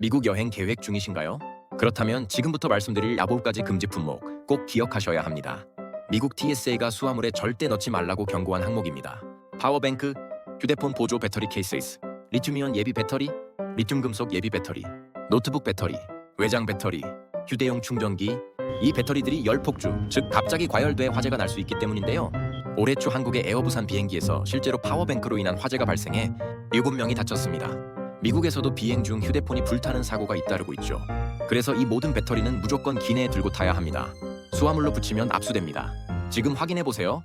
미국 여행 계획 중이신가요? 그렇다면 지금부터 말씀드릴 야볼까지 금지 품목 꼭 기억하셔야 합니다. 미국 TSA가 수화물에 절대 넣지 말라고 경고한 항목입니다. 파워뱅크, 휴대폰 보조 배터리 케이스, 리튬이온 예비 배터리, 리튬 금속 예비 배터리, 노트북 배터리, 외장 배터리, 휴대용 충전기. 이 배터리들이 열폭주, 즉 갑자기 과열돼 화재가 날 수 있기 때문인데요. 올해 초 한국의 에어부산 비행기에서 실제로 파워뱅크로 인한 화재가 발생해 7명이 다쳤습니다. 미국에서도 비행 중 휴대폰이 불타는 사고가 잇따르고 있죠. 그래서 이 모든 배터리는 무조건 기내에 들고 타야 합니다. 수화물로 붙이면 압수됩니다. 지금 확인해 보세요.